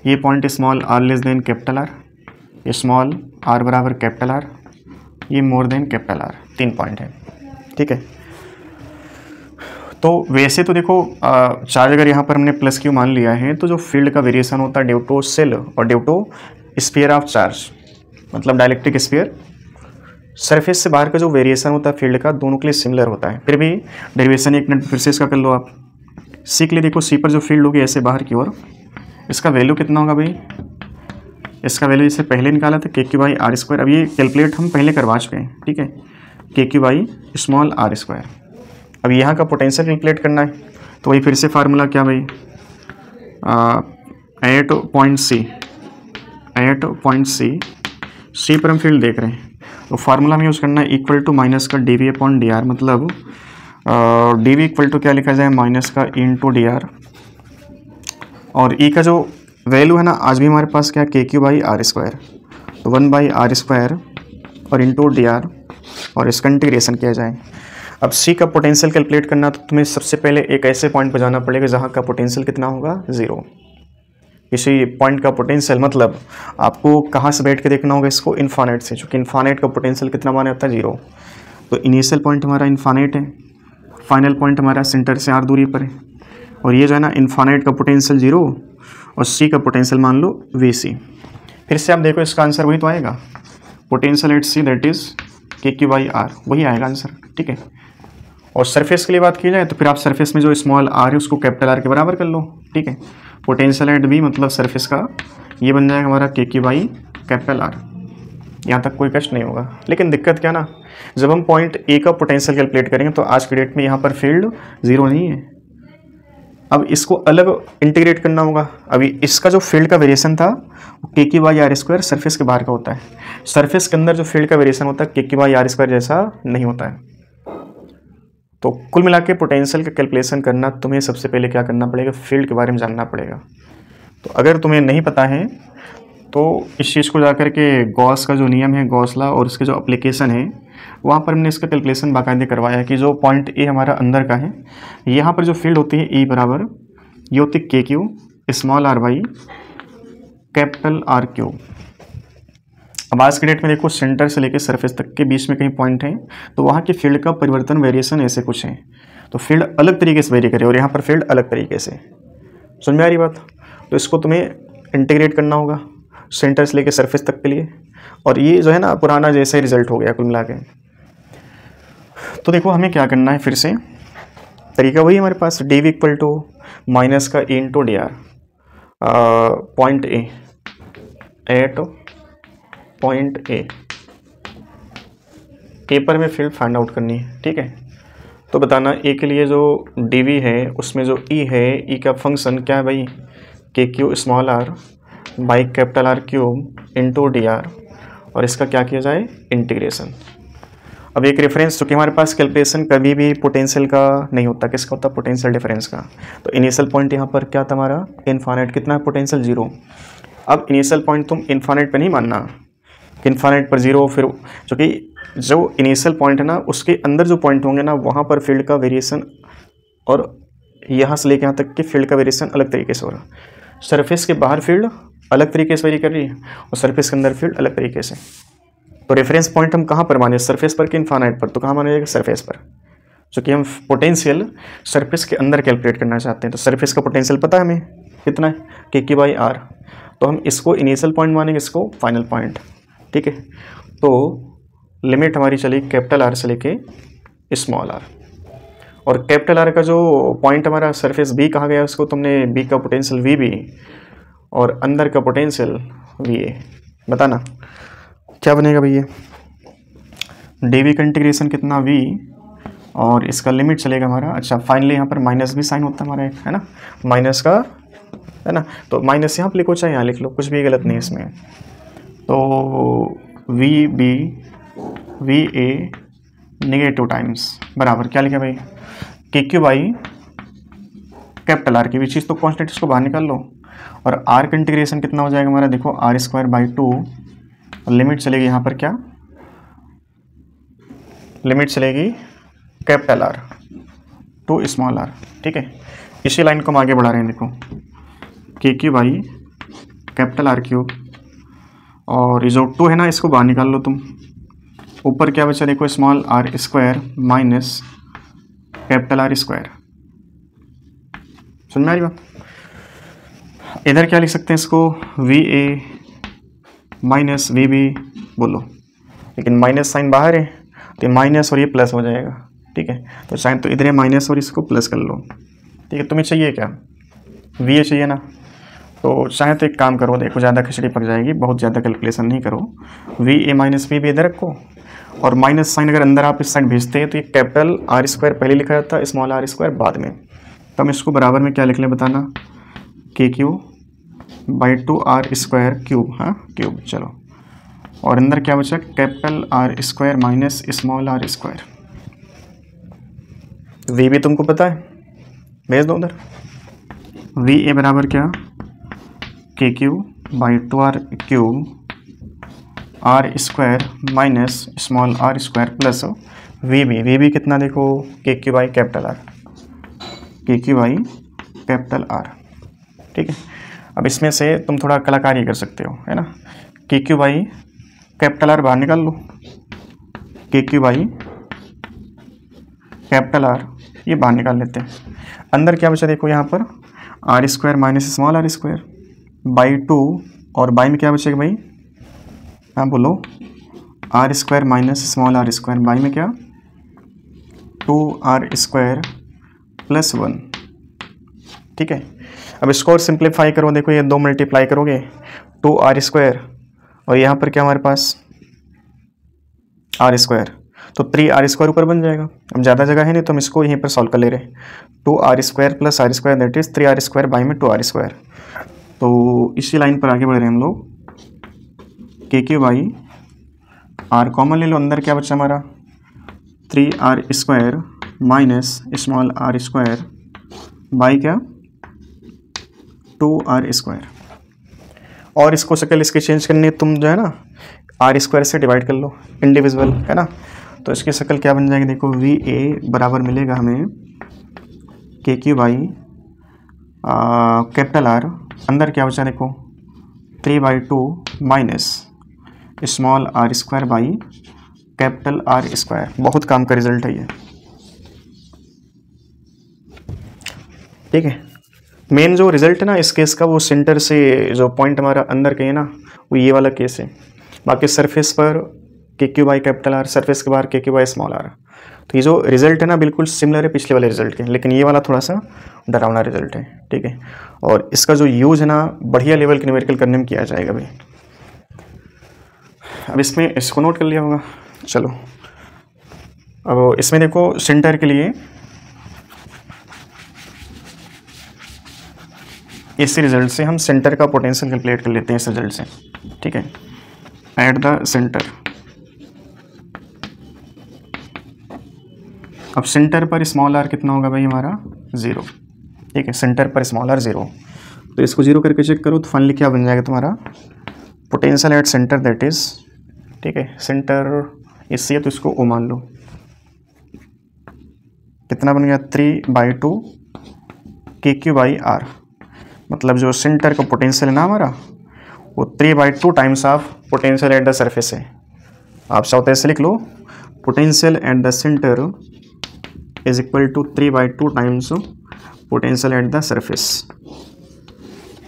ये point small r less than capital R, ये small r बराबर कैपिटल आर, ये more than capital R, 3 point है। ठीक है, तो वैसे तो देखो चार्ज अगर यहाँ पर हमने प्लस क्यू मान लिया है तो जो फील्ड का वेरिएशन होता है ड्यू टू सेल और due to sphere of charge, मतलब डाइलेक्ट्रिक स्फीयर, सरफेस से बाहर का जो वेरिएशन होता है फील्ड का दोनों के लिए सिमिलर होता है। फिर भी डेरिवेशन 1 मिनट फिर से इसका कर लो आप। सी के लिए देखो, सी पर जो फील्ड होगी ऐसे बाहर की ओर, इसका वैल्यू कितना होगा भाई, इसका वैल्यू जैसे पहले निकाला था KQ/R²। अब ये कैलकुलेट हम पहले करवा चुके हैं। ठीक है, KQ/r²। अब यहाँ का पोटेंशियल कैलकुलेट करना है तो वही फिर से फार्मूला क्या भाई, एट पॉइंट सी पर हम फील्ड देख रहे हैं तो फार्मूला में यूज़ करना है इक्वल टू माइनस का dV/dr, मतलब dV इक्वल टू क्या लिखा जाए माइनस का इंटू dr, और E का जो वैल्यू है ना आज भी हमारे पास क्या KQ/R², तो 1/r² और इंटू dr, और इसका इंटीग्रेशन किया जाए। अब C का पोटेंशियल कैलकुलेट करना तो तुम्हें सबसे पहले एक ऐसे पॉइंट पर जाना पड़ेगा जहाँ का पोटेंशियल कितना होगा 0। किसी पॉइंट का पोटेंशियल मतलब आपको कहाँ से बैठ के देखना होगा इसको, इन्फानेट से, चूँकि इन्फानेट का पोटेंशियल कितना माना होता है 0। तो इनिशियल पॉइंट हमारा इन्फानेट है, फाइनल पॉइंट हमारा सेंटर से r दूरी पर है, और ये जो है ना इन्फानेट का पोटेंशियल 0 और C का पोटेंशियल मान लो Vc। फिर से आप देखो इसका आंसर वही तो आएगा, potential at C that is KQ/R, वही आएगा आंसर। ठीक है, और सरफेस के लिए बात की जाए तो फिर आप सरफेस में जो स्मॉल r है उसको कैपिटल R के बराबर कर लो। ठीक है, पोटेंशियल एट B मतलब सरफेस का ये बन जाएगा हमारा KQ/R। यहाँ तक कोई कष्ट नहीं होगा। लेकिन दिक्कत क्या ना, जब हम पॉइंट A का पोटेंशियल कैलकुलेट करेंगे तो आज की डेट में यहाँ पर फील्ड 0 नहीं है। अब इसको अलग इंटीग्रेट करना होगा। अभी इसका जो फील्ड का वेरिएशन था KQ/R² सरफेस के बाहर का होता है, सरफेस के अंदर जो फील्ड का वेरिएशन होता है KQ/R² जैसा नहीं होता है। तो कुल मिला के पोटेंशियल का कैलकुलेशन करना तुम्हें सबसे पहले क्या करना पड़ेगा, फील्ड के बारे में जानना पड़ेगा। तो अगर तुम्हें नहीं पता है तो इस चीज़ को जाकर के गॉस का जो नियम है, गॉस लॉ, और उसके जो एप्लीकेशन है वहाँ पर हमने इसका कैलकुलेशन बाकायदे करवाया है कि जो पॉइंट ए हमारा अंदर का है, यहाँ पर जो फील्ड होती है E बराबर ये होती है KQ small r by capital R3। अब आज की डेट में देखो सेंटर से लेकर सरफेस तक के बीच में कहीं पॉइंट है तो वहाँ की फील्ड का परिवर्तन वेरिएशन ऐसे कुछ है, तो फील्ड अलग तरीके से वेरी करे और यहाँ पर फील्ड अलग तरीके से। समझ में आ रही बात? तो इसको तुम्हें इंटीग्रेट करना होगा सेंटर से लेकर सरफेस तक के लिए, और ये जो है ना पुराना जैसा ही रिजल्ट हो गया कुल मिला के। तो देखो हमें क्या करना है, फिर से तरीका वही हमारे पास, dV इक्वल टू माइनस का E into dr, point A at point A पर में फील्ड फाइंड आउट करनी है। ठीक है, तो बताना A के लिए जो dV है उसमें जो E है, E का फंक्शन क्या है भाई, KQ small r by capital R³ into dr, और इसका क्या किया जाए इंटीग्रेशन। अब एक रेफरेंस, चूँकि हमारे पास कैलकुलेशन कभी भी पोटेंशियल का नहीं होता, किसका होता है पोटेंशियल डिफरेंस का। तो इनिशियल पॉइंट यहाँ पर क्या था हमारा इन्फानेट, कितना है पोटेंशियल 0। अब इनिशियल पॉइंट तुम इन्फानेट पे नहीं मानना कि इन्फानेट पर 0, फिर चूँकि जो इनिशियल पॉइंट है ना उसके अंदर जो पॉइंट होंगे ना वहाँ पर फील्ड का वेरिएशन, और यहाँ से लेकर यहाँ तक कि फील्ड का वेरिएशन अलग तरीके से हो रहा है। सरफेस के बाहर फील्ड अलग तरीके से वेरी कर रही है और सरफेस के अंदर फील्ड अलग तरीके से। तो रेफरेंस पॉइंट हम कहाँ पर माने, सरफेस पर कि इन्फानाइट पर, तो कहाँ माना जाएगा सरफेस पर, क्योंकि हम पोटेंशियल सरफेस के अंदर कैलकुलेट करना चाहते हैं। तो सरफेस का पोटेंशियल पता है हमें कितना है KQ/R, तो हम इसको इनिशियल पॉइंट मानेंगे, इसको फाइनल पॉइंट। ठीक है, तो लिमिट हमारी चली कैपिटल R से लेके स्मॉल r, और कैपिटल R का जो पॉइंट हमारा सरफेस B कहाँ गया, उसको तुमने B का पोटेंशियल VB और अंदर का पोटेंशियल VA। बताना क्या बनेगा भैया, dV का इंटीग्रेशन कितना V, और इसका लिमिट चलेगा हमारा, अच्छा फाइनली यहाँ पर माइनस भी साइन होता है हमारा एक, है ना, माइनस का, है ना, तो माइनस यहाँ पर लिखो चाहे यहाँ लिख लो, कुछ भी गलत नहीं है इसमें। तो VB VA नेगेटिव टाइम्स बराबर क्या लिखा भाई KQ बाई कैपिटल R की भी चीज़ तो कॉन्स्टेंट, इसको बाहर निकाल लो, और R का इंटीग्रेशन कितना हो जाएगा हमारा, देखो R²/2, लिमिट चलेगी यहाँ पर क्या, लिमिट चलेगी capital R to small r। ठीक है, इसी लाइन को हम आगे बढ़ा रहे हैं, देखो KQ by capital are cube, और ये जो 2 है ना इसको बाहर निकाल लो तुम, ऊपर क्या बचा देखो small r square minus capital R square. समझ में आ रही बात? इधर क्या लिख सकते हैं इसको, V A minus V B बोलो, लेकिन माइनस साइन बाहर है तो ये माइनस और ये प्लस हो जाएगा। ठीक है, तो चाहे तो इधर माइनस और इसको प्लस कर लो। ठीक है, तुम्हें चाहिए क्या, वी ए चाहिए ना, तो चाहे तो एक काम करो, देखो ज़्यादा खिचड़ी पक जाएगी, बहुत ज़्यादा कैलकुलेशन नहीं करो, V A minus V B इधर रखो, और माइनस साइन अगर अंदर आप इस साइड भेजते हैं तो ये कैपिटल आर स्क्वायर पहले लिखा जाता है, स्मॉल आर स्क्वायर बाद में। तो हम इसको बराबर में क्या लिख लें बताना, K q by 2 R square cube, हाँ क्यूब, चलो, और अंदर क्या बचा, capital R square minus small r square. V भी तुमको पता है, भेज दो उधर, वी ए बराबर क्या, K q by 2 R cube R square minus small r square plus V B कितना देखो, K q by capital R, K q by capital R. ठीक है, अब इसमें से तुम थोड़ा कलाकारी कर सकते हो, है ना, के क्यू बाई कैपिटल आर बाहर निकाल लो, के क्यू बाई कैपिटल आर ये बाहर निकाल लेते हैं, अंदर क्या बचा देखो यहाँ पर R square minus small r square by 2, और बाई में क्या बचेगा भाई, हाँ बोलो, R square minus small r square, by में क्या 2 आर स्क्वायर प्लस 1। ठीक है, अब इसको और सिंप्लीफाई करो, देखो ये 2 मल्टीप्लाई करोगे 2 आर स्क्वायर, और यहाँ पर क्या हमारे पास आर स्क्वायर, तो 3 आर स्क्वायर ऊपर बन जाएगा। अब ज़्यादा जगह है नहीं तो हम इसको यहीं पर सॉल्व कर ले रहे हैं, 2 R square plus R square that is 3 R square by में 2 आर स्क्वायर। तो इसी लाइन पर आगे बढ़ रहे हैं हम लोग, के क्यू बाई आर कॉमन ले लो, अंदर क्या बचा हमारा 3 R square minus small r square by क्या 2 आर स्क्वायर, और इसको शक्ल इसकी चेंज करनी है, तुम जो है ना आर स्क्वायर से डिवाइड कर लो, इंडिविजुअल है ना, तो इसकी शक्ल क्या बन जाएगी देखो, वी ए बराबर मिलेगा हमें के क्यू बाई कैपिटल आर, अंदर क्या बचा देखो 3/2 minus small r square by capital R square. बहुत काम का रिजल्ट है ये। ठीक है, मेन जो रिजल्ट है ना इस केस का, वो सेंटर से जो पॉइंट हमारा अंदर के है ना, वो ये वाला केस है। बाकी सरफेस पर के q by capital are, surface के बाहर के क्यू बाई स्मॉल आर। तो ये जो रिजल्ट है ना बिल्कुल सिमिलर है पिछले वाले रिजल्ट के, लेकिन ये वाला थोड़ा सा डरावना रिजल्ट है। ठीक है, और इसका जो यूज है ना बढ़िया लेवल के न्यूमेरिकल करने में किया जाएगा भाई। अब इसमें इसको नोट कर लिया होगा। चलो अब इसमें देखो सेंटर के लिए इस रिजल्ट से हम सेंटर का पोटेंशियल कैलकुलेट कर लेते हैं इस रिजल्ट से। ठीक है, एट द सेंटर, अब सेंटर पर स्मॉल आर कितना होगा भाई हमारा 0। ठीक है, सेंटर पर स्मॉल आर 0, तो इसको 0 करके चेक करो तो फाइनली क्या बन जाएगा तुम्हारा potential at centre that is, ठीक है सेंटर इससे है तो इसको ओ मान लो, कितना बन गया 3/2 के क्यू बाई आर, मतलब जो सेंटर का पोटेंशियल है ना हमारा वो 3/2 times of potential at the surface है। आप चाहते ऐसे लिख लो, potential at the centre is equal to 3/2 times potential at the surface.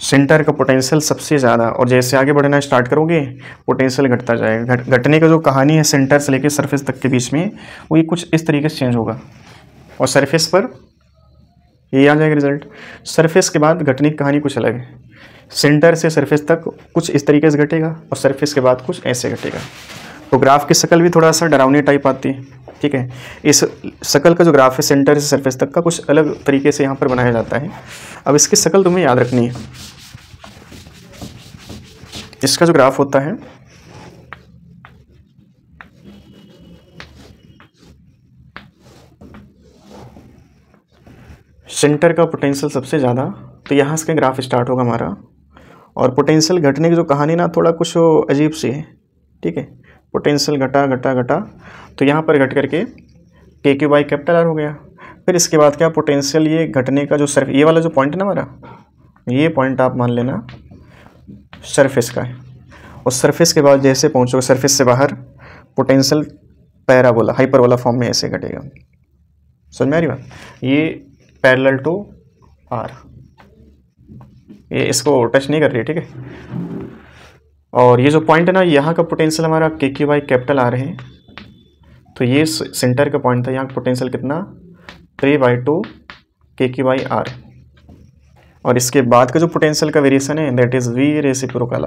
Centre का पोटेंशियल सबसे ज़्यादा, और जैसे आगे बढ़ना स्टार्ट करोगे पोटेंशियल घटता जाएगा। घटने का जो कहानी है सेंटर से लेकर सरफेस तक के बीच में, वो ये कुछ इस तरीके से चेंज होगा, और सरफेस पर ये आ जाएगा रिजल्ट। सरफेस के बाद घटने की कहानी कुछ अलग है, सेंटर से सरफेस तक कुछ इस तरीके से घटेगा और सरफेस के बाद कुछ ऐसे घटेगा। तो ग्राफ की शक्ल भी थोड़ा सा डरावनी टाइप आती है। ठीक है, इस शक्ल का जो ग्राफ है सेंटर से सरफेस तक का कुछ अलग तरीके से यहाँ पर बनाया जाता है। अब इसकी शक्ल तुम्हें याद रखनी है। इसका जो ग्राफ होता है सेंटर का पोटेंशियल सबसे ज़्यादा, तो यहाँ से ग्राफ स्टार्ट होगा हमारा, और पोटेंशियल घटने की जो कहानी ना थोड़ा कुछ अजीब सी है। ठीक है, पोटेंशियल घटा घटा घटा तो यहाँ पर घट करके के क्यू बाई कैपिटल आर हो गया। फिर इसके बाद क्या पोटेंशियल ये घटने का जो ये वाला जो पॉइंट है ना हमारा, ये पॉइंट आप मान लेना सरफेस का है, और सरफेस के बाद जैसे पहुँचोगे सरफेस से बाहर पोटेंशियल पैराबोला हाइपरबोला फॉर्म में ऐसे घटेगा। समझ में आ रही बात? ये पैरेलल टू आर, ये इसको टच नहीं कर रही है, ठीक है। और ये जो पॉइंट है ना, यहाँ का पोटेंशियल हमारा के क्यू बाई कैपिटल आ रहे हैं, तो ये सेंटर का पॉइंट था, यहाँ का पोटेंशियल कितना 3/2 के क्यू बाई आर, और इसके बाद का जो पोटेंशियल का वेरिएशन है दैट इज वी रेसिप्रोकल।